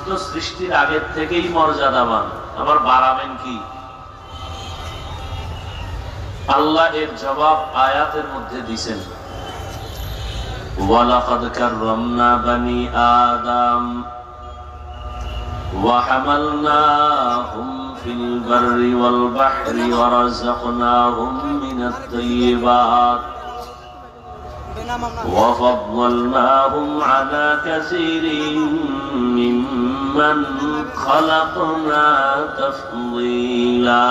তো সৃষ্টির আগের থেকেই মর্যাদাবান, আবার বাড়াবেন কি? আল্লাহ এর জবাব আয়াতের মধ্যে দিয়েছেন, ওয়ালাকাদ কাররামনা বানি আদম ওয়া হামালনাহুম ফিল বাররি ওয়াল বাহরি ওয়া রাযাকনাহুম মিনাত তাইয়্যিবাত ওয়া ফাদ্দালনাহুম আলা কাসীরিন মিম্মান খালাকনা তাফদীলা।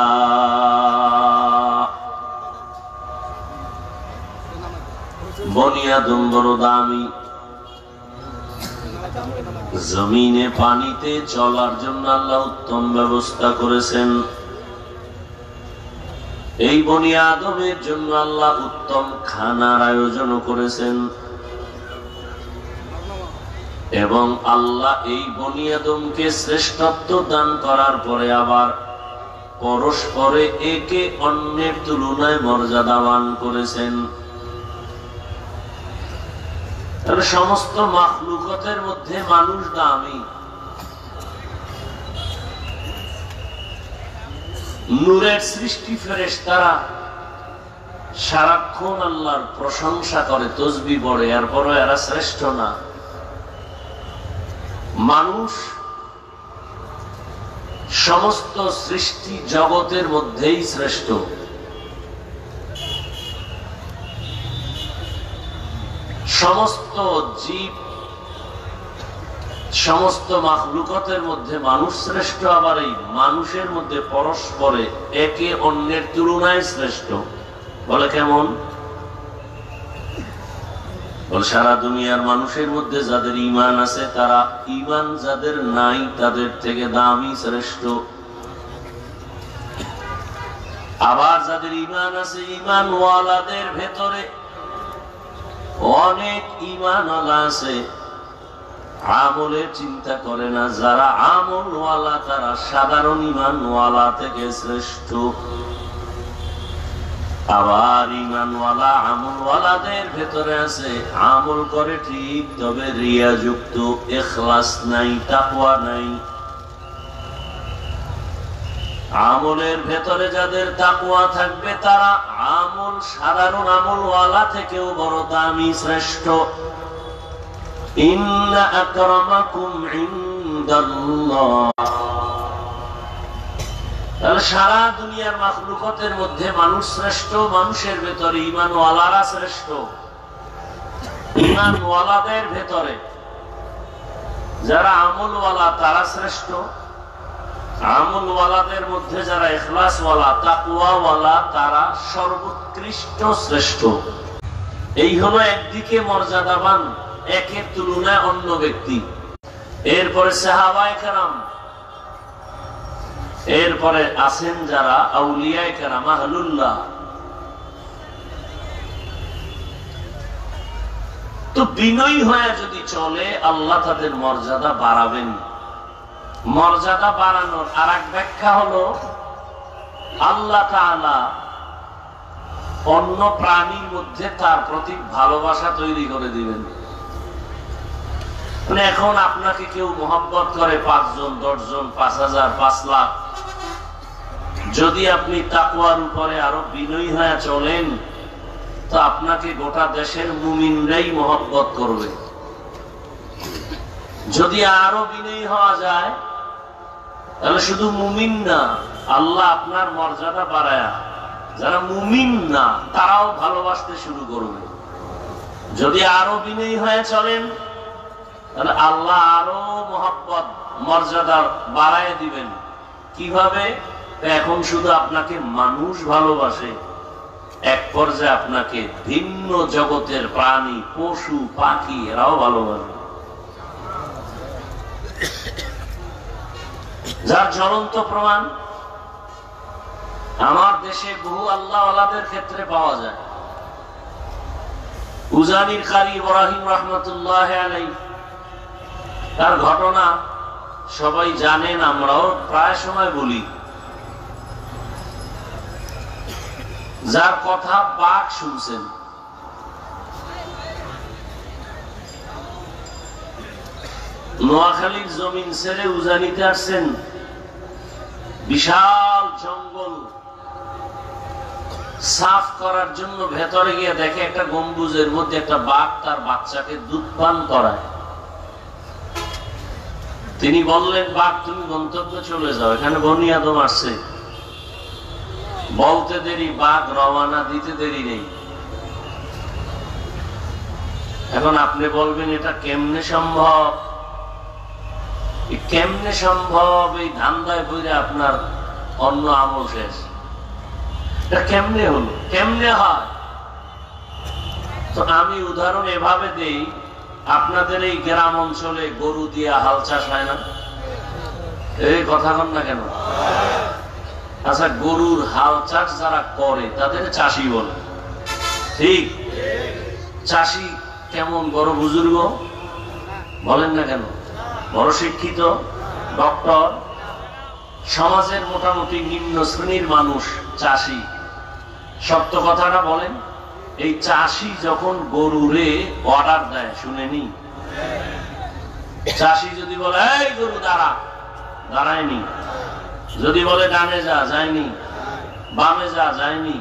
বনি আদম বড় দামি, জমিনে পানিতে চলার জন্য আল্লাহ উত্তম ব্যবস্থা করেছেন। এই বনি আদমের জন্য আল্লাহ উত্তম খানার আয়োজন করেছেন এবং আল্লাহ এই বনি আদমকে শ্রেষ্ঠত্ব দান করার পরে আবার পরস্পরে একে অন্যের তুলনায় মর্যাদাবান করেছেন। সমস্ত মাখলুকাতের মধ্যে মানুষ দামি। নূরের সৃষ্টি ফেরেশতারা সারাক্ষণ আল্লাহর প্রশংসা করে, তসবিহ পড়ে, এরপরও এরা শ্রেষ্ঠ না। মানুষ সমস্ত সৃষ্টি জগতের মধ্যেই শ্রেষ্ঠ। সমস্ত জীব, সমস্ত মাখলুকাতের মধ্যে মানুষ শ্রেষ্ঠ, আবার এই মানুষের মধ্যে পরস্পরে একে অন্যের তুলনায় শ্রেষ্ঠ। বলে কেমন? বলে সারা দুনিয়ার মানুষের মধ্যে যাদের ঈমান আছে তারা ঈমান যাদের নাই তাদের থেকে দামি, শ্রেষ্ঠ। আবার যাদের ঈমান আছে, ঈমান ওয়ালাদের ভেতরে অনেক ঈমানওয়ালা আছে, আমলের চিন্তা করে না। যারা আমলওয়ালা তারা সাধারণ ঈমানওয়ালা থেকে শ্রেষ্ঠ। আবার ঈমানওয়ালা আমলওয়ালাদের ভেতরে আছে, আমল করে ঠিক, তবে রিয়াযুক্ত, ইখলাস নাই, তাকওয়া নাই। আমলের ভেতরে যাদের তাকওয়া থাকবে তারা আমল সাধারণ আমলওয়ালা থেকেও বড় দামি, শ্রেষ্ঠ। ইন্না আকরামাকুম ইনদাল্লাহ। তাহলে সারা দুনিয়ার মাখলুকাতের মধ্যে মানুষ শ্রেষ্ঠ, মানুষের ভেতরে ঈমানওয়ালারা শ্রেষ্ঠ। ঈমানওয়ালাদের ভেতরে যারা আমলওয়ালা তারা শ্রেষ্ঠ। আমলওয়ালাদের মধ্যে যারা ইখলাসওয়ালা, তাকওয়াওয়ালা তারা সর্বোৎকৃষ্ট, শ্রেষ্ঠ। এই হলো একদিকে মর্যাদাবান, একের তুলনায় অন্য ব্যক্তি। এরপরে সাহাবায়ে কেরাম, এরপরে আছেন যারা আউলিয়ায়ে কেরাম, আহলুল্লাহ। তো বিনয়ী হয়ে যদি চলে আল্লাহ তাদের মর্যাদা বাড়াবেন। মর্যাদা বাড়ানোর আর এক ব্যাখ্যা হলো আল্লাহ তাআলা অন্য প্রাণীর মধ্যে তার প্রতি ভালোবাসা তৈরি করে দিবেন। মানে এখন আপনাকে কেউ মহব্বত করে 5 জন, 10 জন, 5000, 5 লাখ, যদি আপনি তাকওয়ার উপরে আরো বিনয়ী হয়ে চলেন তো আপনাকে গোটা দেশের মুমিনরাই মহব্বত করবে। যদি আরো বিনয়ী হওয়া যায় তাহলে শুধু মুমিন না, আল্লাহ আপনার মর্যাদা বাড়ায়া যারা মুমিন না তারাও ভালোবাসতে শুরু করবে। যদি আরো বিনয়ী হয়ে চলেন তাহলে আল্লাহ আরো মহব্বত, মর্যাদা বাড়ায় দিবেন। কিভাবে? এখন শুধু আপনাকে মানুষ ভালোবাসে, এক পর্যায়ে আপনাকে ভিন্ন জগতের প্রাণী, পশু, পাখি এরাও ভালোবাসে। যার জ্বলন্ত প্রমাণ আমার দেশে বহু আল্লাহওয়ালাদের ক্ষেত্রে পাওয়া যায়। উজানির কারি ইব্রাহিম রাহমাতুল্লাহ আলাইহি, তার ঘটনা সবাই জানেন, আমরাও প্রায় সময় বলি। যার কথা বাক শুনছেন, নোয়াখালীর জমিন ছেড়ে উজানিতে আসছেন, বিশাল জঙ্গল সাফ করার জন্য ভেতরে গিয়ে দেখে একটা গম্বুজের মধ্যে একটা বাঘ তার বাচ্চাকে দুধ পান করায়। তিনি বললেন, বাঘ তুমি গন্তব্যে চলে যাও, এখানে বনি আদম আসছে। বলতে দেরি, বাঘ রওনা দিতে দেরি নেই। এখন আপনি বলবেন এটা কেমনে সম্ভব? কেমনে সম্ভব? এই ধান্দায় বইরে আপনার অন্য আমল শেষ। এটা কেমনে হলো, কেমনে হয়? তো আমি উদাহরণ এভাবে দেই, আপনাদের এই গ্রাম অঞ্চলে গরু দিয়ে হাল চাষ হয় না? এই কথা বল না কেন? আচ্ছা, গরুর হাল চাষ যারা করে তাদের চাষি বলে, ঠিক? চাষি কেমন? বড় বুজুর্গ বলেন না কেন? বড় শিক্ষিত, ডক্টর, সমাজের মোটামুটি নিম্ন শ্রেণীর মানুষ চাষি। সত্য কথাটা বলেন, এই চাষি যখন গরুরে অর্ডার দেয়, শুনেনি? চাষি যদি বলে এই গরু দাঁড়া, দাঁড়ায়নি। যদি বলে ডানে যা, যায়নি। বামে যা, যায়নি।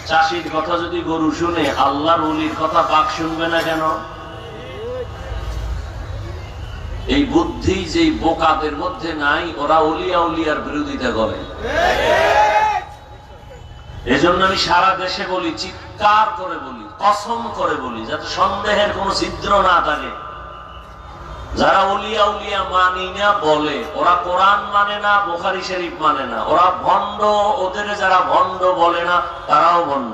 চাষির কথা যদি গরু শুনে, আল্লাহর ওলির কথা বাঘ শুনবে না কেন? এই বুদ্ধি যে বোকাদের মধ্যে নাই, ওরা ওলিয়া উলিয়ার বিরোধিতা করে। এজন্য আমি সারা দেশে বলি, চিৎকার করে বলি, কসম করে বলি, যাতে সন্দেহের কোন ছিদ্র না থাকে। যারা ওলিয়া উলিয়া মানি না বলে, ওরা কোরআন মানে না, বুখারী শরীফ মানে না, ওরা ভণ্ড। ওদের যারা ভণ্ড বলে না, তারাও ভণ্ড।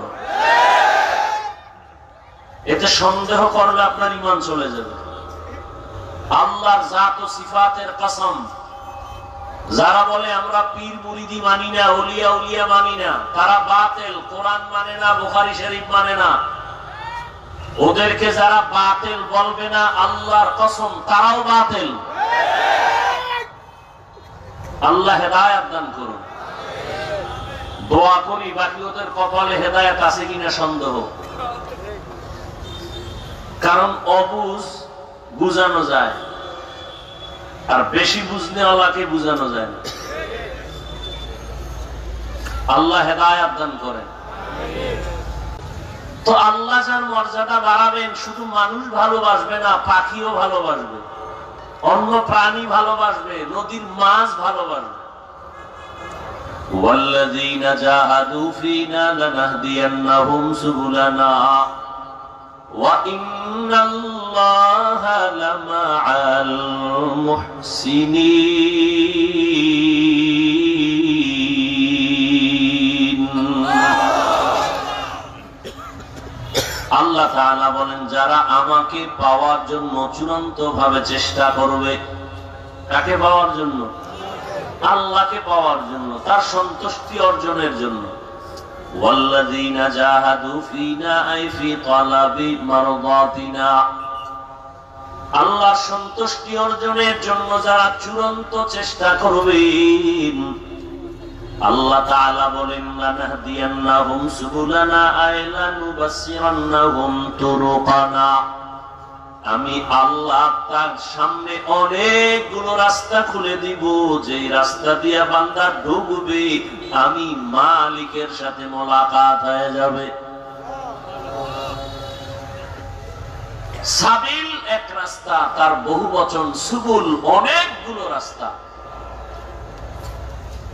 এতে সন্দেহ করলে আপনার ঈমান চলে যাবে। আল্লাহর জাত ও সিফাতের কসম, যারা বলে আমরা পীর মুরিদি মানি না, ওলিয়া উলিয়া মানি না, তারা বাতিল। কোরআন মানে না, বুখারী শরীফ মানে না। ওদেরকে যারা বাতিল বলবে না, আল্লাহর কসম তারাও বাতিল। আল্লাহ হেদায়েত দান করুন। দোয়া করি, বাকি ওদের কপালে হেদায়েত আছে কিনা সন্দেহ। কারণ অবুঝ বুঝানো যায়, আর বেশি বুঝনেওয়ালাকে বুঝানো যায় না। আল্লাহ হেদায়েত দান করেন। তো আল্লাহ যার মর্যাদা বাড়াবেন, শুধু মানুষ ভালোবাসবে না, পাখিও ভালোবাসবে, অন্য প্রাণী ভালোবাসবে, নদীর মাছ ভালোবাসবে। ওয়াল্লাযীনা জাহাদু ফীনা লানাহদিয়ান্নাহুম সুবুলানা ওয়া ইন্নাল্লাহা লামাআল মুহসিনিন। আল্লাহ তাআলা বলেন, যারা আমাকে পাওয়ার জন্য চূড়ান্ত ভাবে চেষ্টা করবে। কাকে পাওয়ার জন্য? আল্লাহকে পাওয়ার জন্য, তার সন্তুষ্টি অর্জনের জন্য। ওয়াল্লাযীনা জাহাদু ফীনা আই ফি তালাবি মারদাতিনা, আল্লাহর সন্তুষ্টি অর্জনের জন্য যারা চূড়ান্ত চেষ্টা করবেন, আল্লাহ তাআলা বলেন, লানাহদিয়ান্নাহুম সুবুলানা আই লানুবাসসিরান্নাহুম তুরুকানা, আমি আল্লাহ তার সামনে অনেকগুলো রাস্তা খুলে দিব, যেই রাস্তা দিয়ে বান্দা ঢুকবে, আমি মালিকের সাথে মোলাকাত হয়ে যাবে। সাবিল এক রাস্তা, তার বহু বচন সুবুল, অনেকগুলো রাস্তা।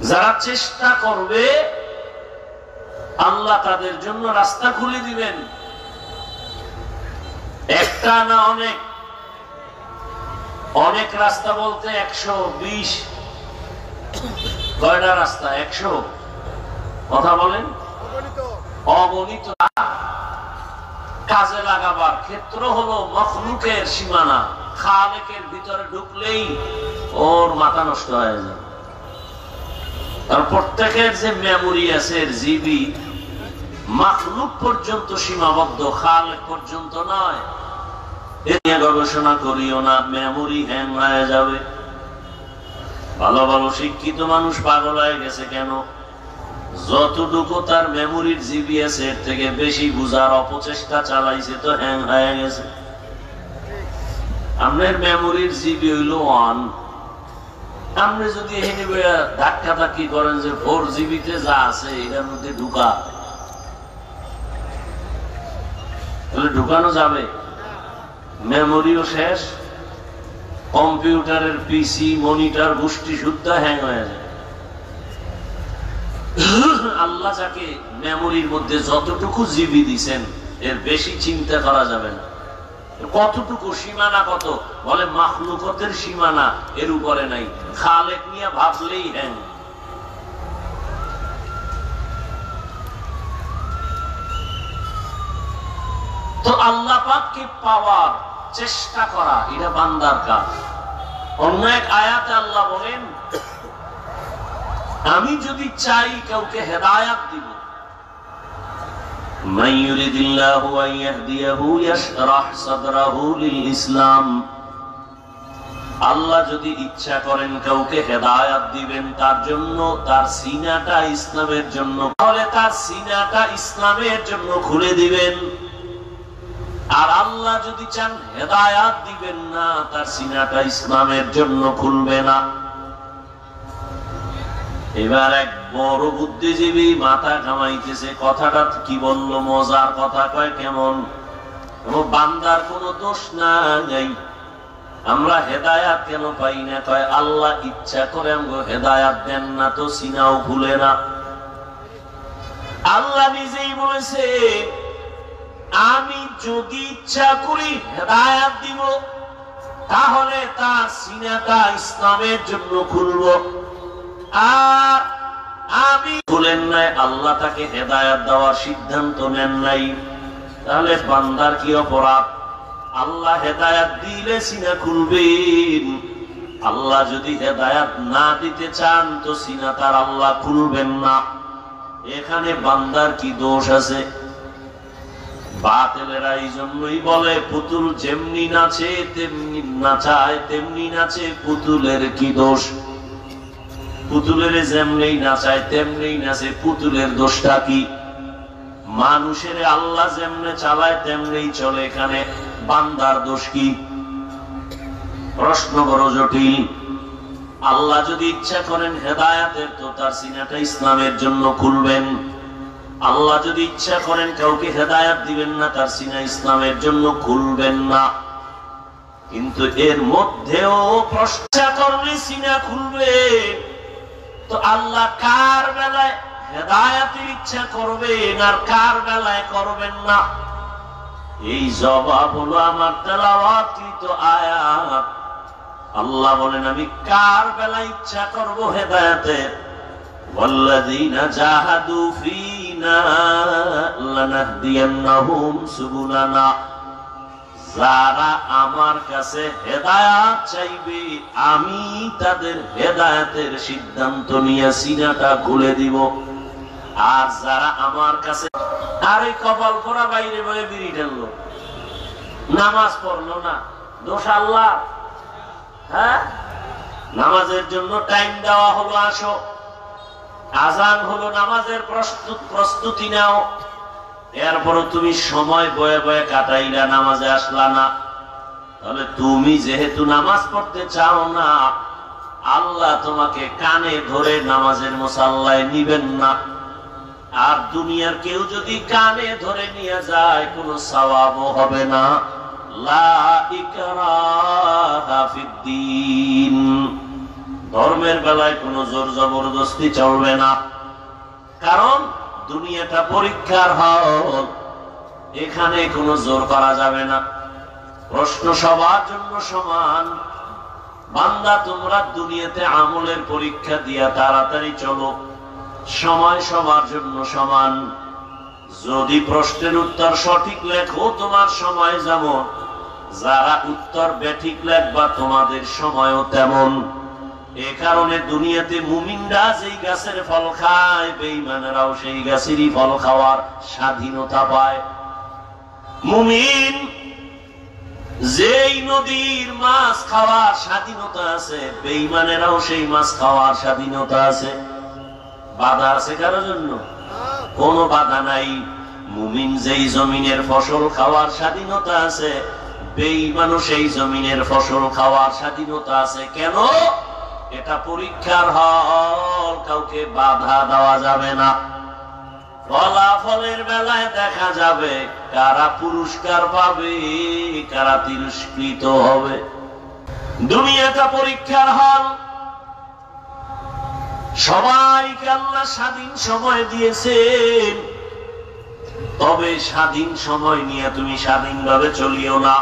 যারা চেষ্টা করবে, আল্লাহ তাদের জন্য রাস্তা খুলে দিবেন। একটা না, অনেক। অনেক রাস্তা বলতে 120। কয়টা রাস্তা? 100। কথা বলেন, অগণিত। কাজে লাগাবার ক্ষেত্র হলো মখলুকের সীমানা। খালেকের ভিতরে ঢুকলেই ওর মাথা নষ্ট হয়ে যায়। আর প্রত্যেকের যে মেমোরি আছে, জিবি, মখলুক পর্যন্ত সীমাবদ্ধ, খালেক পর্যন্ত নয়। এ নিয়ে গবেষণা করিও না, মেমোরি হ্যাং হয়ে যাবে। ভালো ভালো শিক্ষিত মানুষ পাগল হয়ে গেছে কেন? যতটুকু তার মেমোরির জিবি আছে, এর থেকে বেশি বুঝার অপচেষ্টা চালাইছে, তো হ্যাং হয়ে গেছে। আপনি আপনার মেমোরির জিবি হইল 1, আপনি যদি এখানে ধাক্কা ধাক্কি করেন যে 4 জিবিতে যা আছে এটার মধ্যে ঢুকা, তাহলে ঢুকানো যাবে? মেমোরিও শেষ, কম্পিউটারের পিসি মনিটর গোষ্ঠী শুদ্ধা হ্যাং হয়ে যায়। আল্লাহ যাকে মেমোরির মধ্যে যতটুকু জিবি দিছেন এর বেশি চিন্তা করা যাবে না। কতটুকু সীমানা কত? বলে মাখলুকতের সীমানা এর উপরে নাই, খালেক নিয়ে ভাবলেই হ্যাং। তো আল্লাহ পাককে পাওয়ার চেষ্টা করা এটা বান্দার কাজ। অন্য এক আয়াতে আল্লাহ বলেন, আমি যদি চাই কাউকে হেদায়াত দিব, মান ইউরিদিল্লাহু আন ইয়াহদিয়াহু ইয়াশরাহ সাদরাহু লিল ইসলাম, আল্লাহ যদি ইচ্ছা করেন কাউকে হেদায়াত দিবেন, তার জন্য তার সিনাটা ইসলামের জন্য, তাহলে তার সিনাটা ইসলামের জন্য খুলে দিবেন। আর আল্লাহ যদি চান হেদায়াত দিবেন না, তার সিনাটা ইসলামের জন্য খুলবে না। এবার এক বড় বুদ্ধিজীবী মাথা কামাইতেছে, কথাটা কি বললো, মজার কথা, কয় কেমন? বান্দার কোনো দোষ নাই, আমরা হেদায়াত কেন পাই না? কয় আল্লাহ ইচ্ছা করে আমগো হেদায়াত দেন না, তো সিনাও খুলে না। আল্লাহ নিজেই বলেছে, আমি যদি ইচ্ছা করি হেদায়াত দিব, তাহলে তার সিনাটা ইসলামের জন্য খুলব। আর আমি খুলেন নাই, আল্লাহ তাকে হেদায়াত দেওয়ার সিদ্ধান্ত নেন নাই, তাহলে বান্দার কি অপরাধ? আল্লাহ হেদায়াত দিলে সিনা খুলবেন, আল্লাহ যদি হেদায়াত না দিতে চান তো সিনা তার আল্লাহ খুলবেন না। এখানে বান্দার কি দোষ আছে? বাতিলেরা এই জন্যই বলে পুতুল যেমনি নাচে তেমনি নাচায়, তেমনি নাচে, পুতুলের কি দোষ? পুতুলের যেমনি নাচায় তেমনি নাচে, পুতুলের দোষটা কি? মানুষের আল্লাহ যেমনে চালায় তেমনি চলে, এখানে বান্দার দোষ কি? প্রশ্ন বড় জটিল। আল্লাহ যদি ইচ্ছা করেন হেদায়াতের, তো তার সিনাটা ইসলামের জন্য খুলবেন। আল্লাহ যদি ইচ্ছা করেন কাউকে হেদায়াত দিবেন না, তার সিনা ইসলামের জন্য খুলবেন না। কিন্তু এর মধ্যেও প্রশ্ন করলে সিনা খুলবে, তো আল্লাহ কার বেলায় হেদায়াতের ইচ্ছা করবেন আর কার বেলায় করবেন না? এই জবাব হলো আমার তেলাওয়াতকৃত আয়াত। আল্লাহ বলেন, আমি কার বেলায় ইচ্ছা করব হেদায়াতের, ওয়াল্লাযীনা জাহাদু ফীনা লানাহদিয়ান্নাহুম সুবুলানা, যারা আমার কাছে হেদায়াত চাইবে আমি তাদের হেদায়াতের সিদ্ধান্ত নিয়ে সিনাটা খুলে দিব। আর যারা আমার কাছে, আরে কপাল পরা বাইরে বয়ে বিড়ি ঢাললো, নামাজ পড়লো না, দোষ আল্লাহ? হ্যাঁ, নামাজের জন্য টাইম দেওয়া হলো, আসো, আজান হলো, নামাজের প্রস্তুতি নাও, এরপরও তুমি সময় বয়ে বয়ে কাটাইলা, নামাজে আসলা না, তাহলে তুমি যেহেতু নামাজ পড়তে চাও না, আল্লাহ তোমাকে কানে ধরে নামাজের মুসাল্লায় নিবেন না। আর দুনিয়ার কেউ যদি কানে ধরে নিয়ে যায়, কোনো সওয়াবও হবে না। লা ইকরাহা ফিদ্দীন, ধর্মের বেলায় কোনো জোর জবরদস্তি চলবে না, কারণ দুনিয়াটা পরীক্ষার হল, এখানে কোনো জোর করা যাবে না। প্রশ্ন সবার জন্য সমান। বান্দা, তোমরা দুনিয়াতে আমলের পরীক্ষা দিয়া তাড়াতাড়ি চলো, সময় সবার জন্য সমান। যদি প্রশ্নের উত্তর সঠিক লেখো, তোমার সময় যেমন, যারা উত্তর বেঠিক লেখবা তোমাদের সময়ও তেমন। এ কারণে দুনিয়াতে মুমিনরা যেই গাছের ফল খায়, বেঈমানেরাও সেই গাছেরই ফল খাওয়ার স্বাধীনতা পায়। মুমিন যেই নদীর মাছ খাওয়ার স্বাধীনতা আছে, বেঈমানেরাও সেই মাছ খাওয়ার স্বাধীনতা আছে। বাধা আছে কারোর জন্য? কোনো বাধা নাই। মুমিন যেই জমিনের ফসল খাওয়ার স্বাধীনতা আছে, বেঈমান সেই জমিনের ফসল খাওয়ার স্বাধীনতা আছে। কেন? এটা পরীক্ষার হল, কাউকে বাধা দেওয়া যাবে না। ফলাফলের বেলায় দেখা যাবে কারা পুরস্কার পাবে, কারা তিরস্কৃত হবে। দুনিয়াটা পরীক্ষার হল। সবাইকে আল্লাহ স্বাধীন সময় দিয়েছেন, তবে স্বাধীন সময় নিয়ে তুমি স্বাধীনভাবে চলিও না।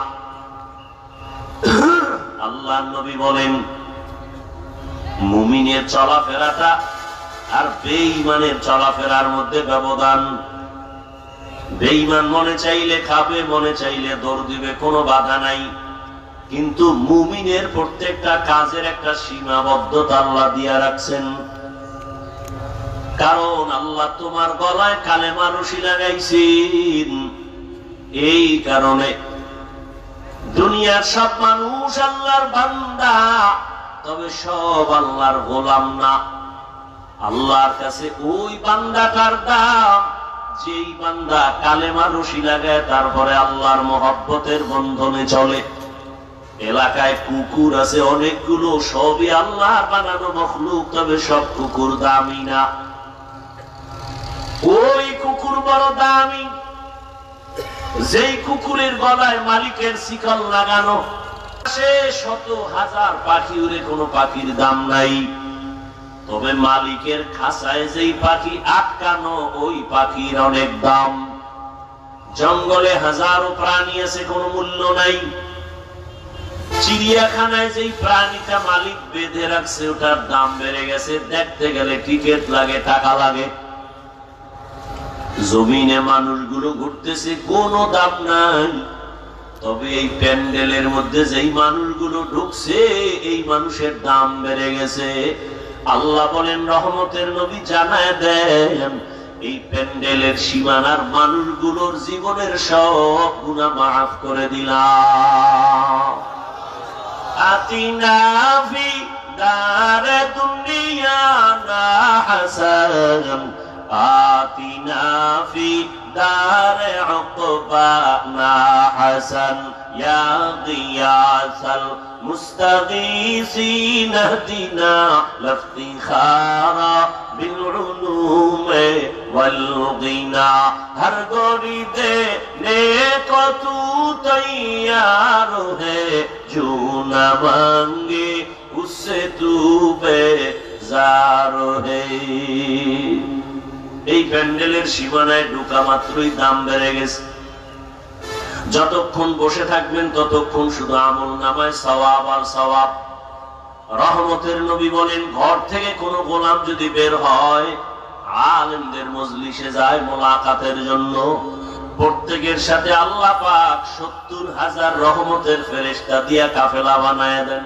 আল্লাহ নবী বলেন, মুমিনের চলাফেরাটা আর বেঈমানের চলাফেরার মধ্যে ব্যবধান। বেঈমান মনে চাইলে খাবে, মনে চাইলে দৌড় দিবে, কোনো বাধা নাই। কিন্তু মুমিনের প্রত্যেকটা কাজের একটা সীমাবদ্ধতা আল্লাহ দিয়া রাখছেন। কারণ আল্লাহ তোমার গলায় কালেমা রশি লাগাইছেন। এই কারণে দুনিয়ার সব মানুষ আল্লাহর বান্দা, তবে সব আল্লাহর গোলাম না। আল্লাহর কাছে ওই বান্দাটার দাম যেই বান্দা কালেমা রশি লাগায় তারপরে আল্লাহর মহব্বতের বন্ধনে চলে। এলাকায় কুকুর আছে অনেকগুলো, সবই আল্লাহর বানানো মখলুক, তবে সব কুকুর দামি না। ওই কুকুর বড় দামি যেই কুকুরের গলায় মালিকের শিকল লাগানো। সে শত হাজার পাখি উড়ে, কোনো পাখির দাম নাই। তবে মালিকের খাঁচায় যেই পাখি আটকানো, ওই পাখির অনেক দাম। জঙ্গলে হাজারো প্রাণী আছে, কোনো মূল্য নাই। চিড়িয়াখানায় যেই প্রাণীটা মালিক বেঁধে রাখছে, ওটার দাম বেড়ে গেছে। দেখতে গেলে টিকিট লাগে, টাকা লাগে। জমিনে মানুষগুলো ঘুরতেছে, কোনো দাম নাই। তবে এই প্যান্ডেলের মধ্যে যেই মানুষগুলো ঢুকছে, এই মানুষের দাম বেড়ে গেছে। আল্লাহ বলেন, রহমতের নবী জানায় দেন, এই প্যান্ডেলের সীমানার মানুষগুলোর জীবনের সব গুনাহ মাফ করে দিলাম। আতিনা ফি দারে দুনিয়া না হাসান, আতিনা ফি দারে উকবা না হাসান, ইয়া গিয়াসাল মুস্তাগীসিন দিনা লফতিখারা বিল উলুমে ওয়াল গিনা। হর গরি দে নেক তু তৈয়ার হে, जो न मांगे उससे तू बेजार है। এই প্যান্ডেলের সীমানায় ঢোকা মাত্রই দাম বেড়ে গেছে। যতক্ষণ বসে থাকবেন ততক্ষণ শুধু আমল নামায় সওয়াব আর সওয়াব। রহমতের নবী বলেন, ঘর থেকে কোনো গোলাম যদি বের হয়, আলেমদের মজলিসে যায় মোলাকাতের জন্য, প্রত্যেকের সাথে আল্লাহ পাক 70,000 রহমতের ফেরেশতা দিয়া কাফেলা বানায় দেন।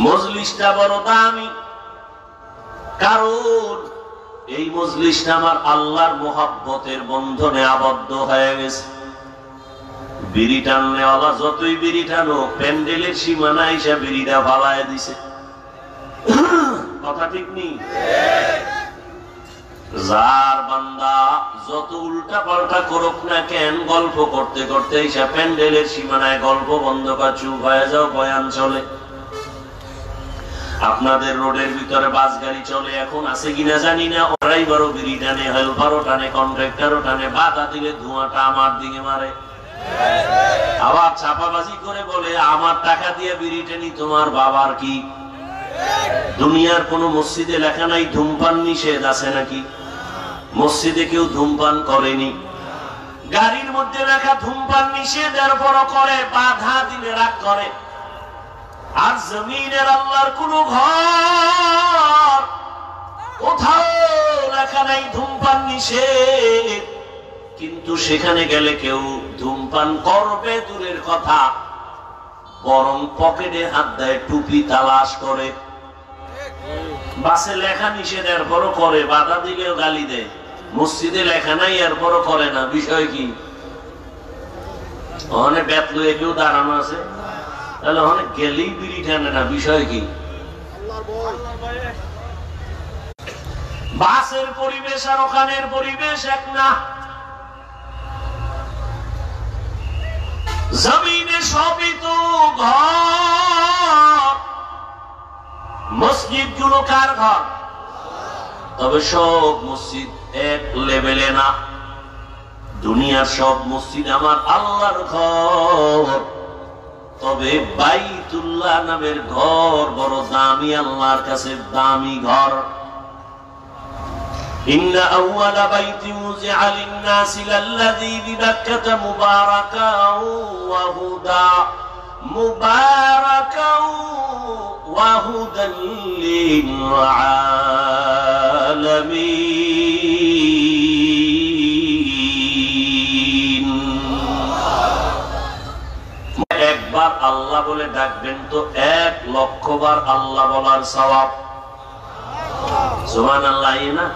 মজলিসটা বড় দামি, কারণ এই মজলিসটা আমার আল্লাহর মহব্বতের বন্ধনে আবদ্ধ হয়ে গেছে। বিড়ি টাননেওয়ালা যতই বিড়ি টানো, প্যান্ডেলের সীমানা এসে বিড়িটা ফালায় দিছে। কথা ঠিক নেই? যার বান্দা যত উল্টা পাল্টা করুক না কেন, গল্প করতে করতে এসে প্যান্ডেলের সীমানায় গল্প বন্ধ করে চুপ হয়ে যাও, বয়ান চলে। আপনাদের রোডের ভিতরে বাস গাড়ি চলে, এখন আছে কিনা জানি না। ড্রাইভারও বিড়ি টানে, হেল্পারও টানে, কন্ট্রাক্টরও টানে। বাধা দিলে ধোঁয়াটা আমার দিকে মারে। আবার চাপাবাজি করে বলে, আমার টাকা দিয়ে বিড়ি টানি, তোমার বাবার কি? দুনিয়ার কোন মসজিদে লেখা নাই ধূমপান নিষেধ, আছে নাকি? মসজিদে কেউ ধূমপান করেনি। গাড়ির মধ্যে লেখা ধূমপান নিষেধ, এরপরও করে। বাধা দিলে রাগ করে। আর জমিনের আল্লাহর কোন ঘর কোথাও লেখা নাই ধূমপান নিষেধ, কিন্তু সেখানে গেলে কেউ ধূমপান করবে দূরের কথা, বরং পকেটে হাত দেয়, টুপি তালাশ করে। বাসে লেখা নিষেধ, এরপরও করে। বাধা দিলেও গালি দেয়। মসজিদে লেখা নাই, এরপরও করে না। বিষয় কি? ওখানে ব্যাত লয়ে কেউ দাঁড়ানো আছে, তাহলে অনেক গেলেই বিড়ি টানে না। বিষয় কি? বাসের পরিবেশ আর ওখানের পরিবেশ এক না। জমিনে সবই তো ঘর, মসজিদ গুলো কার ঘর? তবে সব মসজিদ এক লেভেলে না। দুনিয়ার সব মসজিদ আমার আল্লাহর ঘর, তবে বাইতুল্লাহ নামের ঘর বড় দামি, আল্লাহর কাছে দামি ঘর। ইন্না আউওয়ালা বাইতিন উযিআ লিন-নাসি লাল্লাযী বিবাক্কাতা মুবারাকাও ওয়া হুদা মুবারাকাও ওয়া হুদাল লিল-আলামিন। একবার আল্লাহ বলে ডাকবেন তো 1,00,000 বার আল্লাহ বলার সওয়াব। সুবহানাল্লাহ। না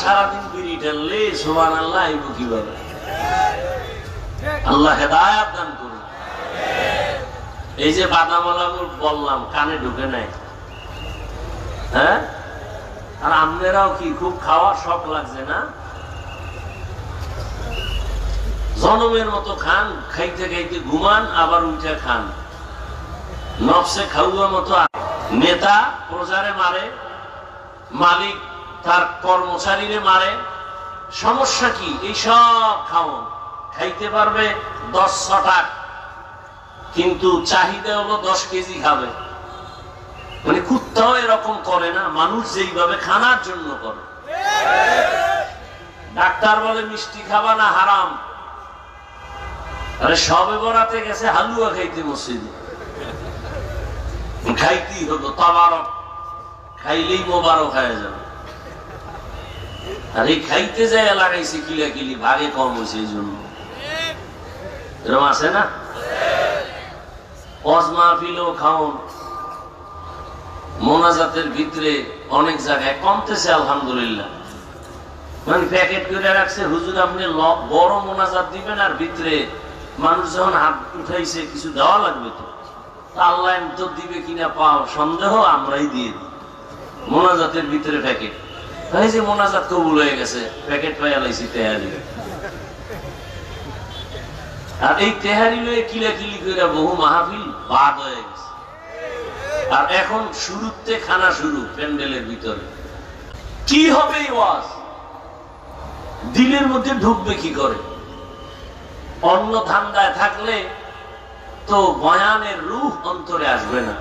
সারাদিন বিড়ি ঢাললে সুবহানাল্লাহ আইব কিভাবে? আল্লাহ হেদায়েত দান করুন। এই যে বাদামালা বললাম, কানে ঢুকে নাই? হ্যাঁ, আর আপনারাও কি খুব খাওয়ার শখ লাগছে না? জনমের মতো খান, খাইতে খাইতে ঘুমান, আবার উঠে খান। নফসে খাওয়ার মতো। নেতা প্রজারে মারে, মালিক তার কর্মচারীরে মারে, সমস্যা কি? এই সব খাওয়ান, খাইতে পারবে 10 টাকা, কিন্তু চাহিদা হলো 10 কেজি খাবে। মানে কুত্তাও এরকম করে না, মানুষ যেইভাবে খানার জন্য করে। ডাক্তার বলে মিষ্টি খাবা না, হারাম। আরে সবে বরাতে গেছে হালুয়া খাইতে মসজিদে, খাইতেই হতো। তাবারক খাইলেই মোবারক হয়ে যাবে। আর এই খাইতে যায় লাগাইছে কিলাকিলি, ভাগে কম হয়েছে এই জন্য। এরকম আছে না? ওয়াজ মাহফিলও খাওন, মোনাজাতের ভিতরে অনেক জায়গায় কমতেছে আলহামদুলিল্লাহ। মানে প্যাকেট করে রাখছে, হুজুর আপনি বড় মোনাজাত দিবেন, আর ভিতরে মানুষ যখন হাত উঠাইছে কিছু দেওয়া লাগবে তো। আল্লাহ তো দিবে কিনা পাও সন্দেহ, আমরাই দিয়ে দিই। মোনাজাতের ভিতরে প্যাকেট, এই যে মোনাজাত কবুল হয়ে গেছে, প্যাকেট পাইয়া লাইছি তেহারি। আর এই তেহারি লয়ে কিলাকিলি করে বহু মাহফিল বাদ হয়ে গেছে। আর এখন শুরুতে খানা শুরু প্যান্ডেলের ভিতরে। কি হবে এই ওয়াজ? দিলের মধ্যে ঢুকবে কি করে? অন্য ধান্দায় থাকলে তো বয়ানের রূহ অন্তরে আসবে না।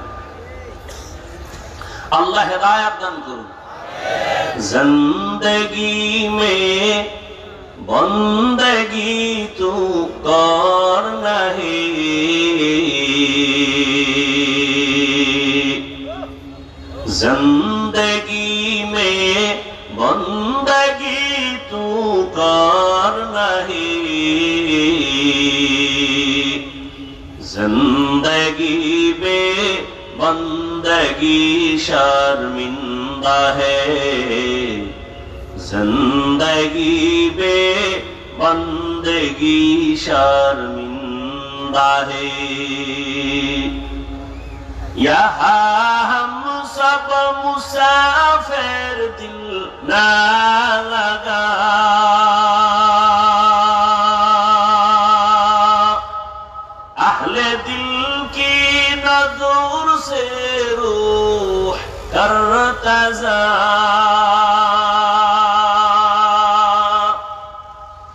আল্লাহ হেদায়েত দান করুন। জিন্দেগি মে বন্দেগি তু কর নাহি, জিন্দেগি মে বন্দেগি তু কর নাহি, जिंदगी में बंदगी शर्मिंदा है, जिंदगी में बंदगी शर्मिंदा है। यहाँ हम सब मुसाफिर दिल ना लगा,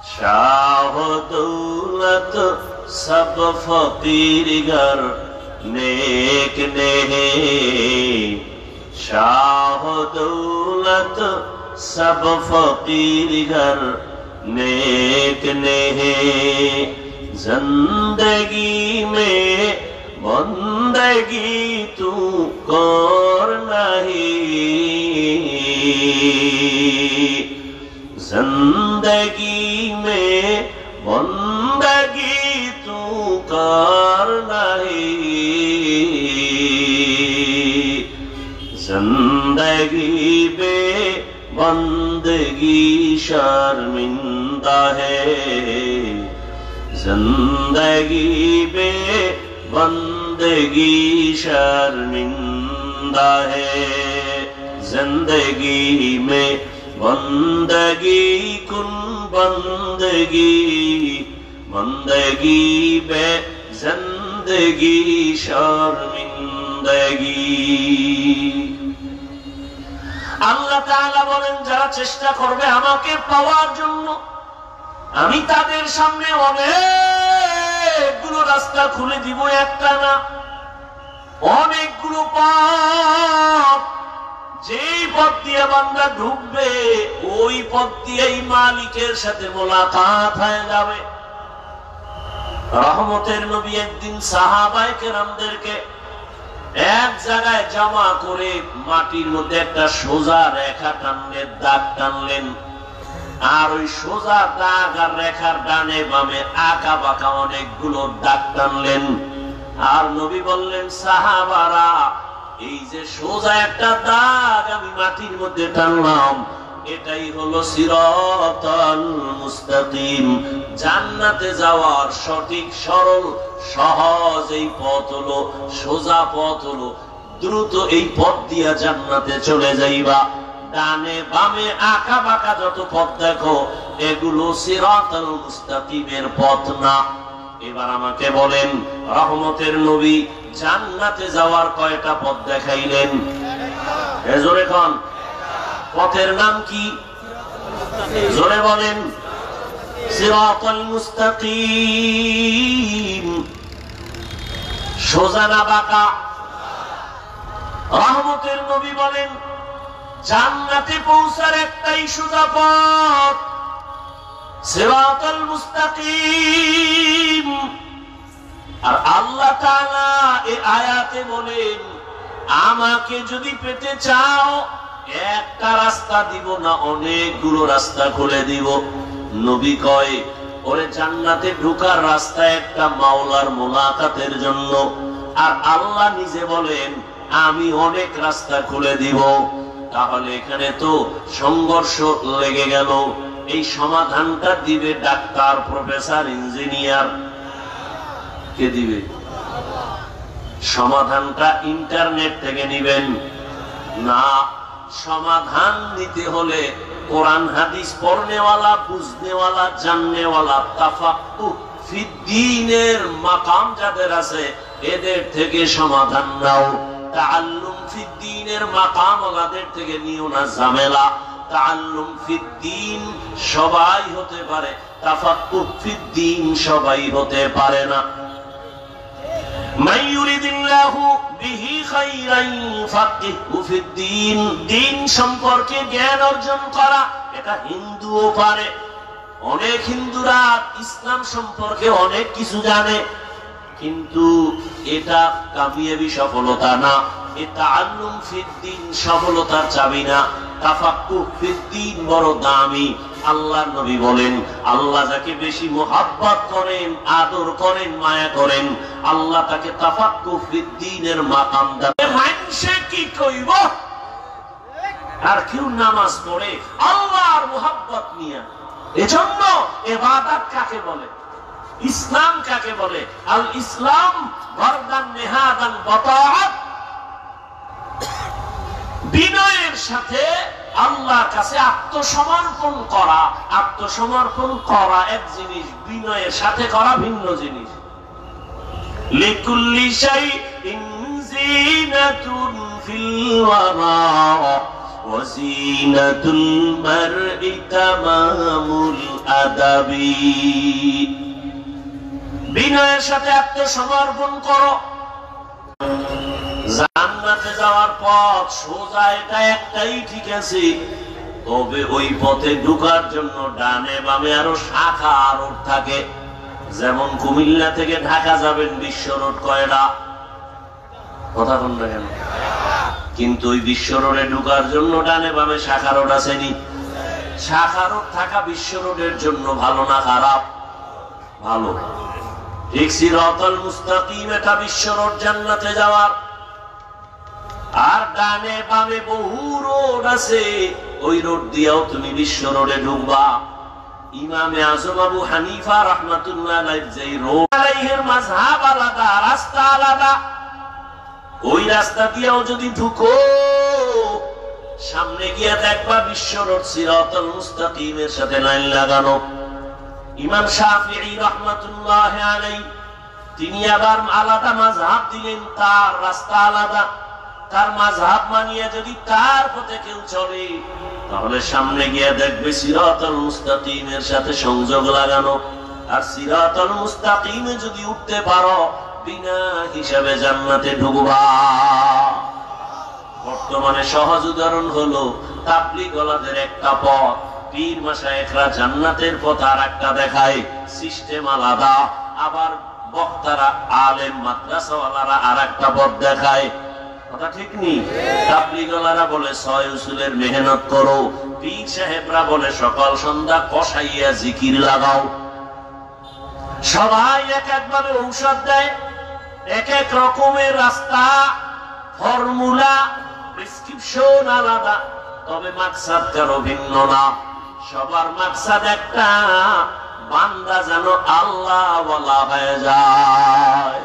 शाह दौलत सब फकीर घर नेक ने, शाह दौलत सब फकीर घर नेक ने, जिंदगी में बंदगी तू कर नहीं, जिंदगी में बंदगी तू कर नहीं, जिंदगी में बंदगी शर्मिंदा है, जिंदगी में बंदगी शर्मिंदा है, जिंदगी में बंदगी कुन बंदगी বন্দেগি বে জিন্দেগি শর্মিন্দগি। আল্লাহ তাআলা বলেন, যারা চেষ্টা করবে আমাকে পাওয়ার জন্য, আমি তাদের সামনে অনেকগুলো রাস্তা খুলে দিব, একটা না অনেকগুলো পথ। যেই পথ দিয়ে বান্দা ঢুকবে ওই পথ দিয়েই মালিকের সাথে মোলাকাত হয়ে যাবে। রহমতের নবী একদিন সাহাবায়ে কেরামদেরকে এক জায়গায় জমা করে মাটির মধ্যে একটা সোজা রেখা টানলেন, দাগ টানলেন, আর ওই সোজা দাগ আর রেখার ডানে বামে আঁকা বাঁকা অনেকগুলো দাগ টানলেন। আর নবী বললেন, সাহাবারা, এই যে সোজা একটা দাগ আমি মাটির মধ্যে টানলাম, এটাই হলো সিরাতাল মুস্তাকিম, জান্নাতে যাওয়ার সঠিক সরল সহজ এই পথ হলো, সোজা পথ হলো, দ্রুত এই পথ দিয়া জান্নাতে চলে যাইবা। ডানে বামে আঁকা বাঁকা যত পথ দেখো এগুলো সিরাতাল মুস্তাকিমের পথ না। এবার আমাকে বলেন, রহমতের নবী জান্নাতে যাওয়ার কয়টা পথ দেখাইলেন? জোরে কোন পথের নাম কি? জোরে বলেন। সিরাতাল মুস্তাকিম, সোজা না বাঁকা? রহমতের নবী বলেন, জান্নাতে পৌঁছার একটাই সোজা পথ, সিরাতাল মুস্তাকিম। আর আল্লাহ তাআলা এই আয়াতে বলেন, আমাকে যদি পেতে চাও একটা রাস্তা দিব না, অনেকগুলো রাস্তা খুলে দিব। নবী কয়, ওরে জান্নাতে ঢোকার রাস্তা একটা মাওলার মোলাকাতের জন্য, আর আল্লাহ নিজে বলেন আমি অনেক রাস্তা খুলে দিব। তাহলে এখানে তো সংঘর্ষ লেগে গেল। এই সমাধানটা দিবে ডাক্তার, প্রফেসর, ইঞ্জিনিয়ার? কে দিবে? সমাধানটা ইন্টারনেট থেকে নিবেন না। সমাধান দিতে হলে কোরআন হাদিস পড়নেওয়ালা, বুঝনেওয়ালা, জাননেওয়ালা, তাফাক্কুহ ফিদ্দীনের মাকাম যাদের আছে এদের থেকে সমাধান নাও। তাআল্লুম ফিদ্দীনের মাকাম ওয়ালাদের থেকে নিও না ঝামেলা। তাআল্লুম ফিদ্দীন সবাই হতে পারে, তাফাক্কুহ ফিদ্দীন সবাই হতে পারে না। মান ইউরিদিল্লাহু বিহি খাইরান ফাক্কিহু ফিদ্দীন, দ্বীন সম্পর্কে জ্ঞান অর্জন করা এটা হিন্দুও পারে। অনেক হিন্দুরা ইসলাম সম্পর্কে অনেক কিছু জানে, কিন্তু এটা কামিয়াবি সফলতা না। এটা তাআল্লুম ফিদ্দীন সফলতার চাবি না। তাফাক্কুহ ফিদ্দীন বড় দামি। আল্লাহর নবী বলেন, আল্লাহ যাকে বেশি মুহাব্বত করেন, আদর করেন, মায়া করেন, আল্লাহ তাকে তাফাক্কুহ ফিদ্দীনের মাকাম দেন। মানুষে কি কইব? আর কেউ নামাজ পড়ে আল্লাহর মুহাব্বত নিয়ে। এজন্য ইবাদত কাকে বলে? ইসলাম কাকে বলে? আল ইসলাম গরদান নেহাদান বাতাআত, বিনয়ের সাথে আল্লাহর কাছে আত্মসমর্পণ করা। আত্মসমর্পণ করা এক জিনিস, বিনয়ের সাথে করা ভিন্ন জিনিস। লিকুল্লি শাইইন জিনাতুন ফিল ওয়ারা ওয়া জিনাতুল মারই তামামুল আদাবি। বিনয়ের সাথে আত্মসমর্পণ করো। জান্নাতে যাওয়ার পথ সোজা, এটা একটাই, ঠিক আছে। তবে ওই পথে ঢোকার জন্য ডানে বামে আরো শাখা রোড থাকে। যেমন কুমিল্লা থেকে ঢাকা যাবেন, বিশ্ব রোড কয়টা? কথা বল না কেন? কিন্তু ওই বিশ্ব রোডে ঢোকার জন্য ডানে বামে শাখা রোড আসেনি। শাখা রোড থাকা বিশ্ব রোডের জন্য ভালো না খারাপ? ভালো। ঠিক সিরাতাল মুস্তাকিম এটা বিশ্ব রোড জান্নাতে যাওয়ার। আর ডানে বামে বহু রোড আছে, ওই রোড দিয়েও তুমি বিশ্ব রোডে ঢুকবা। ইমামে আযম আবু হানিফা রাহমাতুল্লাহ আলাইহি যে রোড আলাইহির মাযহাব আলাদা, রাস্তা আলাদা। ওই রাস্তা দিয়েও যদি ঢুকো, সামনে গিয়ে দেখবা বিশ্ব রোড সিরাতাল মুস্তাকিমের সাথে লাইন লাগানো। ইমাম শাফিঈ রাহমাতুল্লাহ আলাইহি তিনি আবার আলাদা মাযহাব দিলেন, তার রাস্তা আলাদা। তার মাযহাব মানিয়ে যদি তার পথে কেউ চলে তাহলে সামনে গিয়ে দেখবে সিরাতাল মুস্তাকিমের সাথে সংযোগ লাগানো। আর সিরাতাল মুস্তাকিমে যদি উঠতে পারো বিনা হিসাবে জান্নাতে ঢুকবা। বর্তমানে সহজ উদাহরণ হলো তাবলীগওয়ালাদের একটা পথ, পীর মাশায়েখরা জান্নাতের পথ আর একটা দেখায়, সিস্টেম আলাদা। আবার বক্তারা আলেম মাদ্রাসাওয়ালারা আর একটা পথ দেখায়। কথা ঠিক নেই? তাবলীগওয়ালারা বলে ৬ উসুলের মেহনত করো, পীর সাহেবরা বলে সকাল সন্ধ্যা কষাইয়া জিকির লাগাও। সবাই এক একভাবে ঔষধ দেয়, এক এক রকমের রাস্তা, ফর্মুলা, প্রেসক্রিপশন আলাদা, তবে মাকসাদ কারো ভিন্ন না। সবার মাকসাদ একটা, বান্দা যেন আল্লাহ ওয়ালা হয়ে যায়।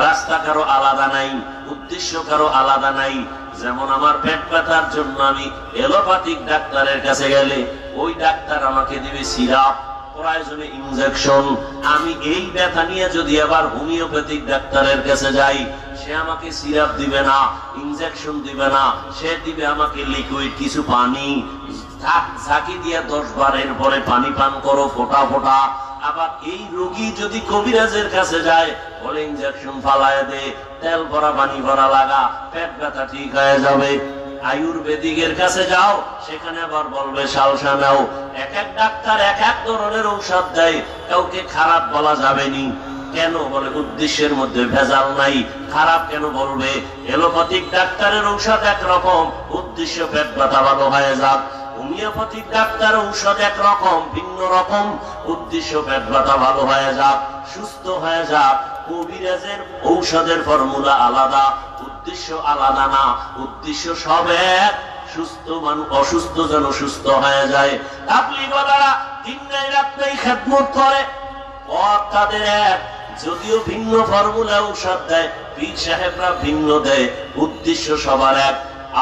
রাস্তা কারো আলাদা নাই, উদ্দেশ্য কারো আলাদা নাই। যেমন আমার পেট ব্যথার জন্য আমি এলোপ্যাথিক ডাক্তারের কাছে গেলে ওই ডাক্তার আমাকে দিবে সিরাপ, প্রয়োজনে ইনজেকশন। আমি এই ব্যথা নিয়ে যদি আবার হোমিওপ্যাথিক ডাক্তারের কাছে যাই, সে আমাকে সিরাপ দিবে না, ইনজেকশন দিবে না, সে দিবে আমাকে লিকুইড কিছু পানি, ঝাঁকি দিয়ে 10 বারের পরে পানি পান করো ফোঁটা ফোঁটা। আবার এই রোগী যদি কবিরাজের কাছে যায়, বলে ইনজেকশন ফালায় দে, তেল ভরা পানি ভরা লাগা, পেট ব্যথা ঠিক হয়ে যাবে। আয়ুর্বেদিকের কাছে যাও, সেখানে আবার বলবে সালসা নাও। এক এক ডাক্তার এক এক ধরনের ঔষধ দেয়, কাউকে খারাপ বলা যাবে নি। কেন? বলে উদ্দেশ্যের মধ্যে ভেজাল নাই। খারাপ কেন বলবে? এলোপ্যাথিক ডাক্তারের ঔষধ একরকম, উদ্দেশ্য পেট ব্যথা ভালো হয়ে যাক। হোমিওপ্যাথিক ডাক্তার ঔষধ একরকম, ভিন্ন রকম, উদ্দেশ্য পেট ব্যথা ভালো হয়ে যাক, সুস্থ হয়ে যাক। কবিরাজের ঔষধের ফর্মুলা আলাদা, উদ্দেশ্য আলাদা না, উদ্দেশ্য সব এক, সুস্থ মানুষ অসুস্থ যেন সুস্থ হয়ে যায়। তাবলীগওয়ালারা দিন নাই রাত নাই খেদমত করে, তাদের এক, যদিও ভিন্ন ফর্মুলা ঔষধ দেয়, পীর সাহেবরা ভিন্ন দেয়, উদ্দেশ্য সবার এক।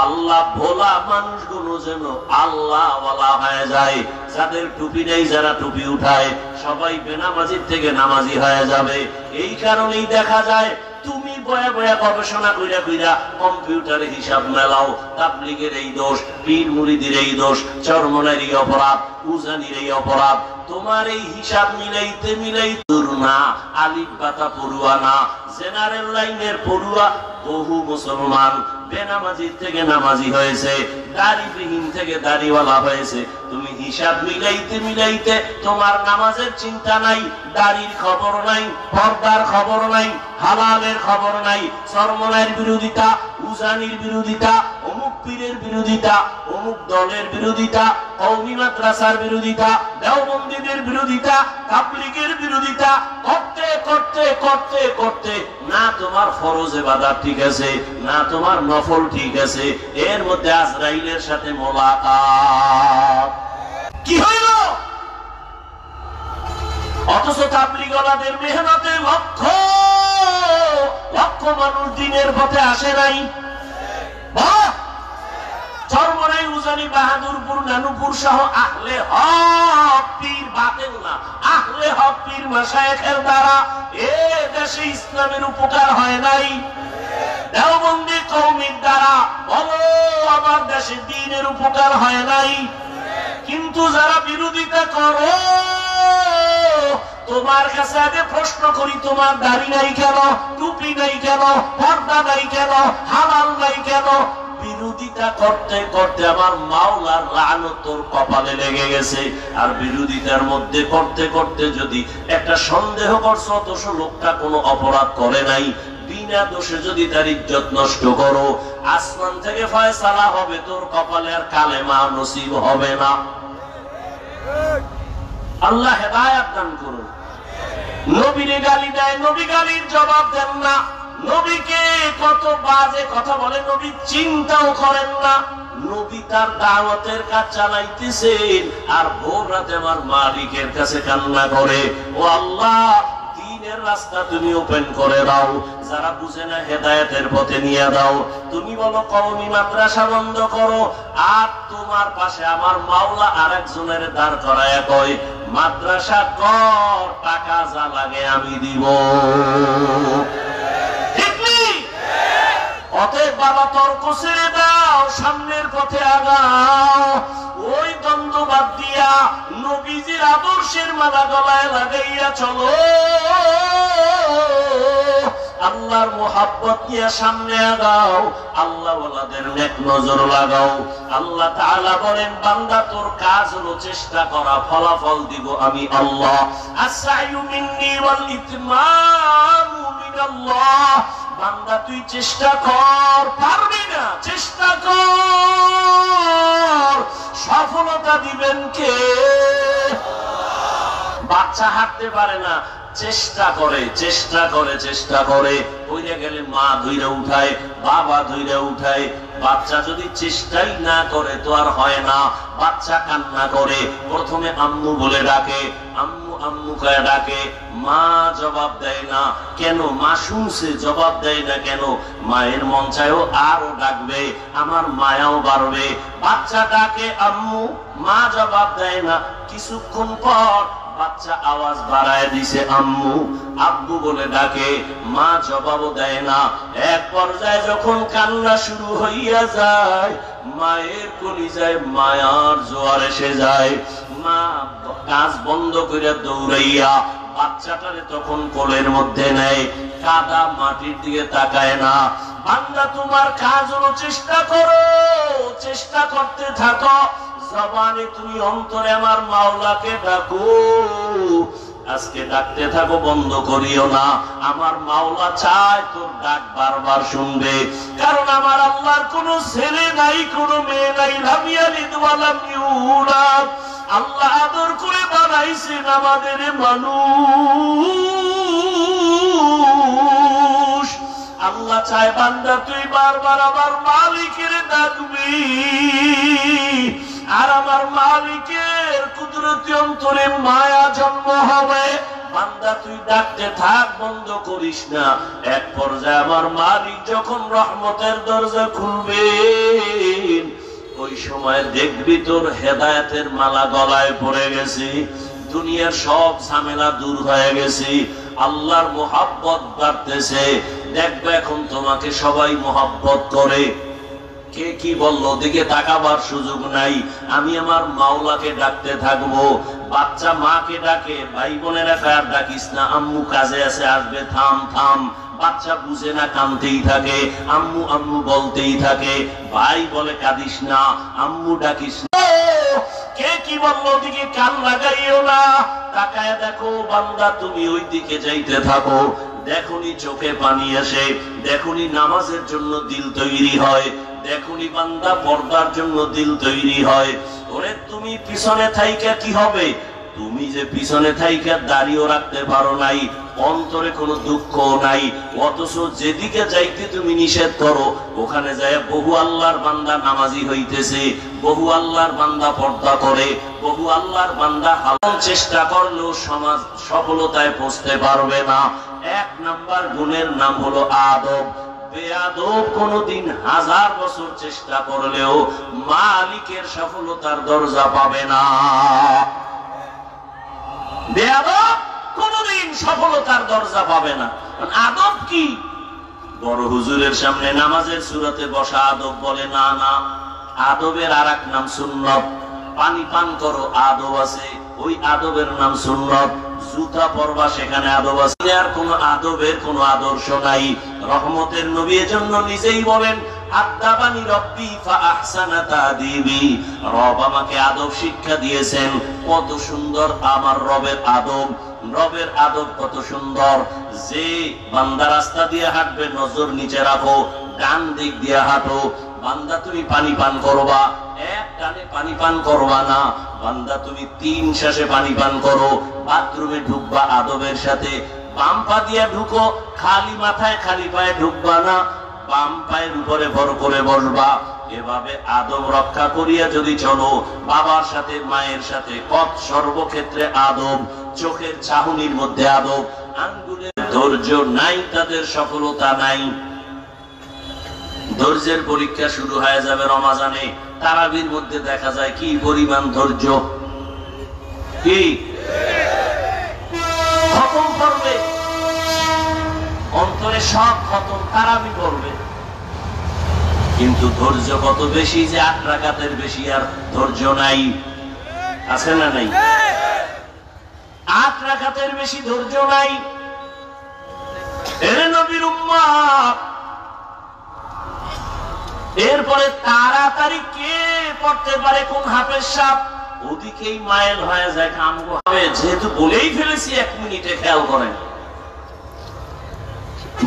আল্লাহ ভোলা মানুষগুলো যেন আল্লাহ ওয়ালা হয়ে যায়। যাদের টুপি নেই, যারা টুপি উঠায়, সবাই বেনামাজির থেকে নামাজি হয়ে যাবে। এই কারণেই দেখা যায় তুমি বয়া বয়া গবেষণা কইরা কইরা কম্পিউটারে হিসাব মেলাও, তাবলীগের এই দোষ, পীর মুরিদের এই দোষ, চরমনের এই অপরাধ, উজানির এই অপরাধ। তোমার এই হিসাব মিলাইতে মিলাইতে না, আলিফ বাতা পড়ুয়া না, জেনারেল লাইনের পড়ুয়া বহু মুসলমান বেনামাজির থেকে নামাজি হয়েছে, দাড়িবিহীন থেকে দাড়িওয়ালা হয়েছে। তুমি হিসাব মিলাইতে মিলাইতে তোমার নামাজের চিন্তা নাই, দাড়ির খবর নাই, পর্দার খবর নাই, হালালের খবর নাই, চরমনের বিরোধিতা, উজানির বিরোধিতা, অমুক পীরের বিরোধিতা, অমুক দলের বিরোধিতা, কওমি মাদ্রাসার বিরোধিতা, দেওবন্দীদের বিরোধিতা, তাবলীগের বিরোধিতা করতে করতে করতে করতে না তোমার ফরজ ইবাদত ঠিক আছে, না তোমার নফল ঠিক আছে, এর মধ্যে আজরাইলের সাথে মোলাকাত। কি হইল? অথচ তাবলীগওয়ালাদের মেহনতে লক্ষ লক্ষ মানুষ দিনের পথে আসে নাই। চরমনাই, উজানি, বাহাদুরপুর, নানুপুর সহ আহলে হক পীর, বাতেল না, আহলে হক পীর মাশায়েখের দ্বারা এ দেশে ইসলামের উপকার হয় নাই। দেওবন্দি কওমির দ্বারা বলো আমার দেশে দ্বীনের উপকার হয় নাই। কিন্তু যারা বিরোধিতা করো, তোমার কাছে আগে প্রশ্ন করি, তোমার দাড়ি নাই কেন, টুপি নাই কেন, পর্দা নাই কেন, হালাল নাই কেন? বিরোধিতা করতে করতে আমার মাওলার লানত তোর কপালে লেগে গেছে। আর বিরোধিতার মধ্যে করতে করতে যদি একটা সন্দেহ করছো অথচ লোকটা কোনো অপরাধ করে নাই, বিনা দোষে যদি তার ইজ্জত নষ্ট করো, আসমান থেকে ফয়সালা হবে, তোর কপালে আর কালেমা নসিব হবে না। আল্লাহ হেদায়েত দান করুন। নবীরে গালি দেয়, নবী গালির জবাব দেন না। নবীকে কত বাজে কথা বলে, নবী চিন্তাও করেন না। নবী তার দাওয়াতের কাজ চালাইতেছেন আর ভোর রাতে আমার মালিকের কাছে কান্না করে, ও আল্লাহ দ্বীনের রাস্তা তুমি ওপেন করে দাও, যারা বুঝে না হেদায়েতের পথে নিয়ে দাও। তুমি বলো কওমি মাদ্রাসা বন্ধ করো, আর তোমার পাশে আমার মাওলা আরেকজনের দাঁড় করায়া কয় মাদ্রাসা কর, টাকা যা লাগে আমি দিব। অতএব বাবা তর্ক ছেড়ে দাও, সামনের পথে আগাও। ওই দ্বন্দ্ব বাদ দিয়া নবীজির আদর্শের মালা গলায় লাগাইয়া চলো। আল্লাহর মোহাব্বত নিয়ে সামনে আগাও, আল্লাহ ওয়ালাদের নেক নজর লাগাও। আল্লাহ তাআলা বলেন, বান্দা তোর কাজ হলো চেষ্টা করা, ফলাফল দিব আমি আল্লাহ। আস-সা'য়ু মিন্নি ওয়াল ইতমামু মিনাল্লাহ। বান্দা তুই চেষ্টা কর, পারবি না চেষ্টা কর, সফলতা দিবেন কে? বাচ্চা হাঁটতে পারে না, চেষ্টা করে চেষ্টা করে চেষ্টা করে, পইরা গেলে মা ধইরা উঠায়, বাবা ধইরা উঠায়। বাচ্চা যদি চেষ্টাই না করে তো আর হয় না। বাচ্চা কান্না করে, প্রথমে আম্মু বলে ডাকে, আম্মু আম্মু কয়ে ডাকে, মা জবাব দেয় না কেন? মা শুনছে, জবাব দেয় না কেন? মায়ের মন চায়ও আরো ডাকবে, আমার মায়াও বাড়বে। বাচ্চা ডাকে আম্মু, মা জবাব দেয় না। কিছুক্ষণ পর বাচ্চা আওয়াজ বাড়ায় দিছে, আম্মু আব্বু বলে ডাকে, মা জবাবও দেয় না। এক পর্যায়ে যখন কান্না শুরু হইয়া যায়, মায়ের কলিজায় মায়ার জোয়ার এসে যায়। মা কাজ বন্ধ করে দৌড়াইয়া বাচ্চাটারে তখন কোলের মধ্যে নেয়, কাদা মাটির দিকে তাকায় না। বান্দা তোমার কাজ হলো চেষ্টা করো, চেষ্টা করতে থাকো। জবানে তুমি অন্তরে আমার মাওলাকে ডাকো, আজকে ডাকতে থাকো, বন্ধ করিও না। আমার মাওলা চায় তোর ডাক বারবার শুনবে, কারণ আমার আল্লাহর কোনো ছেলে নাই, কোনো মেয়ে নাই। লাম ইয়ালিদ ওয়া লাম ইউলাদ। আল্লাহ আদর করে বানাইছেন আমাদের মানুষ। আল্লাহ চায় বান্দা তুই বারবার আমার মালিকের ডাকবি, আর আমার মালিকের কুদরতি অন্তরে মায়া জন্ম হবে। বান্দা তুই ডাকতে থাক, বন্ধ করিস না। এক পর্যায়ে আমার মালিক যখন রহমতের দরজা খুলবেন, ওই সময় দেখবি তোর হেদায়েতের মালা গলায় পড়ে গেছে, দুনিয়ার সব ঝামেলা দূর হয়ে গেছে, আল্লাহর মোহাব্বত বাড়তেছে। দেখবে এখন তোমাকে সবাই মোহাব্বত করে। কে কি বললো দিকে তাকাবার সুযোগ নাই। আমি আমার মাওলাকে ডাকতে থাকবো। বাচ্চা মাকে ডাকে, ভাই বোনেরা আর ডাকিস না, আম্মু কাজে আছে আসবে, থাম থাম। বাচ্চা বুঝে না, কাঁদতেই থাকে, আম্মু আম্মু বলতেই থাকে। ভাই বলে কাঁদিস না, আম্মু ডাকিস না। কে কি বললো দিকে কান লাগাইও না। তাকায় দেখো বান্দা, তুমি ওই দিকে যাইতে থাকো। দেখুনি চোখে পানি আসে, দেখুনি নামাজের জন্য দিল তৈরি হয়, দেখুনি বান্দা পর্দার জন্য দিল তৈরি হয়। ওরে তুমি পিছনে থাইকা কি হবে? তুমি যে পিছনে থাইকা দাঁড়িয়েও রাখতে পারো নাই, অন্তরে কোনো দুঃখ নাই, অথচ যেদিকে যাইতে তুমি নিষেধ করো, ওখানে যায় বহু আল্লাহর বান্দা নামাজি হইতেছে, বহু আল্লাহর বান্দা পর্দা করে, বহু আল্লাহর বান্দা হালাল চেষ্টা করলেও সমাজ সফলতায় পৌঁছতে পারবে না। এক নাম্বার গুণের নাম হলো আদব। বেয়াদব কোনদিন 1000 বছর চেষ্টা করলেও মালিকের সফলতার দরজা পাবে না। বেয়াদব কোনদিন সফলতার দরজা পাবে না। আদব কি? বড় হুজুরের সামনে নামাজের সূরাতে বসা আদব বলে না, না, আদবের আরেক নাম সুন্নত। পানি পান করো, আদব আছে, ওই আদবের নাম সুন্নত। জুতা পরবা, সেখানে আদব আছে। আর কোন আদবের কোন আদর্শ নাই। রহমতের নবী এজন্য নিজেই বলেন, আদাবানি রব্বি ফাআহসানা তাদিবি। রব আমাকে আদব শিক্ষা দিয়েছেন। কত সুন্দর আমার রবের আদব। রবের আদব কত সুন্দর। যে বান্দা রাস্তা দিয়ে হাঁটবে, নজর নিচে রাখো, ডান দিক দিয়ে হাঁটো। বান্দা তুমি পানি পান করবা, এক টানে পানি পান করবা না। বান্দা তুমি 3 শ্বাসে পানি পান করো। বাথরুমে ঢুকবা আদবের সাথে, বাম পা দিয়ে ঢুকো, খালি মাথায় খালি পায়ে ঢুকবা না, বাম পায়ের উপরে ভর করে বসবা। এভাবে আদব রক্ষা করিয়া যদি চলো, বাবার সাথে মায়ের সাথে পথ সর্বক্ষেত্রে আদব। চোখের চাহনির মধ্যে আদব। আঙ্গুলের ধৈর্য নাই, তাদের সফলতা নাই। ধৈর্যের পরীক্ষা শুরু হয়ে যাবে রমাজানে। তারাবির মধ্যে দেখা যায় কি পরিমাণ ধৈর্য। কি খতম করবে, অন্তরে সব খতম তারাবি করবে, কিন্তু ধৈর্য কত বেশি যে 8 রাকাতের বেশি আর ধৈর্য নাই। আছে না নাই? 8 রাকাতের বেশি ধৈর্য নাই। এর নবীর উম্মত, এরপরে তাড়াতাড়ি কে পড়তে পারে কোন হাফেজ সাহেব, ওদিকেই মাইল হয়ে যায় কাম হবে। যেহেতু বলেই ফেলেছি 1 মিনিটে, খেয়াল করেন,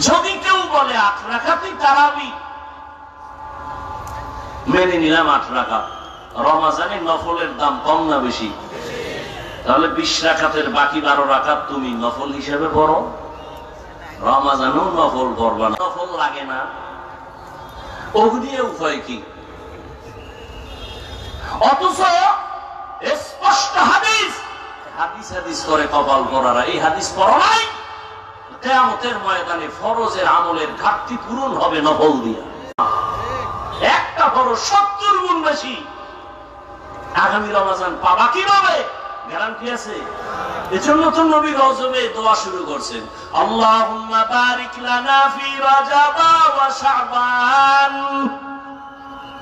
যদি কেউ বলে 8 রাকাতই তারাবি, মেনে নিলাম 8 রাকাত। রমজানে নফলের দাম কম না বেশি? তাহলে 20 রাকাতের বাকি 12 রাকাত তুমি নফল হিসেবে পড়ো। রমজানেও নফল পড়বা না, নফল লাগে না, ওগুলিয়ে উপায় কি? অথচ স্পষ্ট হাদিস, হাদিস হাদিস করে কপাল পড়ারা, এই হাদিস পড়ো নাই, কিয়ামতের ময়দানে ফরজের আমলের ঘাটতি পূরণ হবে নফল দিয়া। একটা ফরজ 70 গুণ বেশি। আগামী রমজান পাবা কিভাবে? গ্যারান্টি আছে? এজন্য তো নবী রজবে দোয়া শুরু করছেন, আল্লাহুম্মা বারিক লানা ফি রাজাব ওয়া শাবান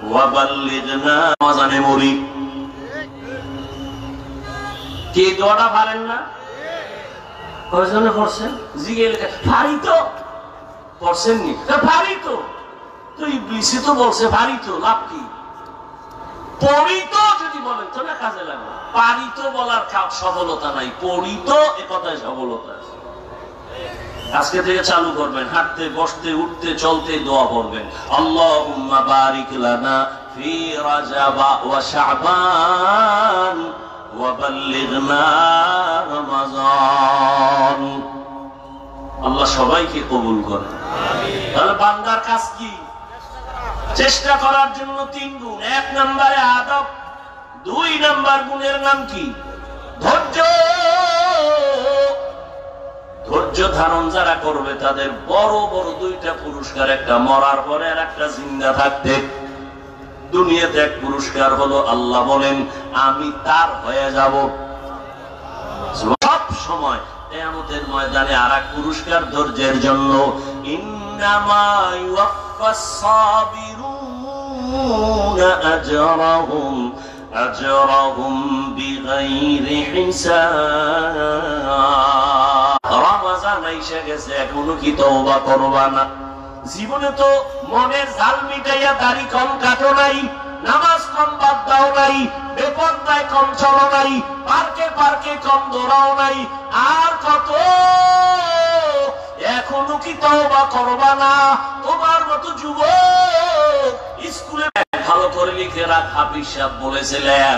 ওয়া বাল্লিগনা রমজানে মরি। কি দোয়াটা পারেন না? কয়জনে পড়ছেন? জিগেল পারি তো, পড়ছেন নি? পারি তো, তো ইবলিসই তো বলছে পারি তো, লাভ কি? পড়ি তো যদি বলেন তো না কাজে লাগবে। পারি তো বলার সফলতা নাই, পড়ি তো এ কথায় সফলতা আছে। আজকে থেকে চালু করবেন, হাঁটতে বসতে উঠতে চলতে দোয়া পড়বেন, আল্লাহুম্মা বারিক লানা ফি রাজাব ওয়া শাবান ওয়া বাল্লিগনা রমাজান। আল্লাহ সবাইকে কবুল করেন। তাহলে বান্দার কাজ কি? চেষ্টা করার জন্য 3 গুণ। 1 নম্বরে আদব, 2 নম্বর গুণের নাম কি? ধৈর্য। ধৈর্য ধারণ যারা করবে তাদের বড় বড় 2টা পুরস্কার, একটা মরার পরে আর একটা জিন্দা থাকতে। দুনিয়াতে 1 পুরস্কার হলো আল্লাহ বলেন আমি তার হয়ে যাব সব সময়। কিয়ামতের ময়দানে আরেক পুরস্কার ধৈর্যের জন্য, ইন্নামা ইউওয়াফাস সাবিরুনা আজরাহুম বিগাইরি হিসাব। রমজান এসে গেছে, এখনো কি তওবা করবা না? জীবনে তো মনের ঝাল মিটাইয়া দাড়ি কম কাটো নাই, নামাজ কম বাদ দাও নাই, বেপরদায় কম চলো নাই, পার্কে পার্কে কম দৌড়াও নাই, আর কত? এখনো কি তওবা করবা না? তোমার মতো যুবক স্কুলে ভালো করে লিখে রাখ, হাফিজ সাহেব বলেছিলেন,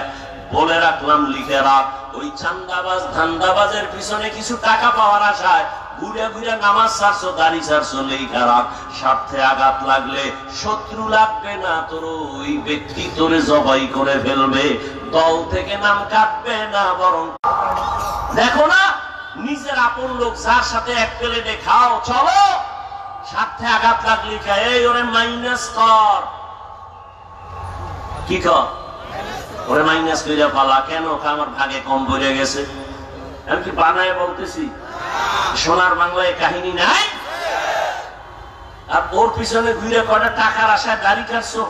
বলে রাখলাম লিখে রাখ। ওই চান্দাবাজ ধান্দাবাজের পিছনে কিছু টাকা পাওয়ার আশায় ঘুরে ঘুরে নামাজ ছাড়ছো, দাড়ি ছাড়ছো, লেখা রাখ। স্বার্থে আঘাত লাগলে শত্রু লাগবে না, তোর ওই ব্যক্তি তোরে জবাই করে ফেলবে। দল থেকে নাম কাটবে না, বরং দেখো না নিজের আপন লোক যার সাথে এক প্লেটে খাও চলো, স্বার্থে আঘাত লাগলে এই ওরে মাইনাস কর, কি কর? ওরে মাইনাস করে পালা। কেন? আমার ভাগে কম পড়ে গেছে। আমি কি বানায় বলতেছি? সোনার বাংলায় কাহিনী নাই? আর ওর পিছনে ঘুরে কটা টাকার আশায় দাড়ি কাটছো,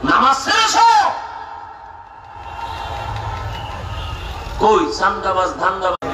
নামাজ ছেড়েছো। কই চান্দাবাজ ধান্দাবাজ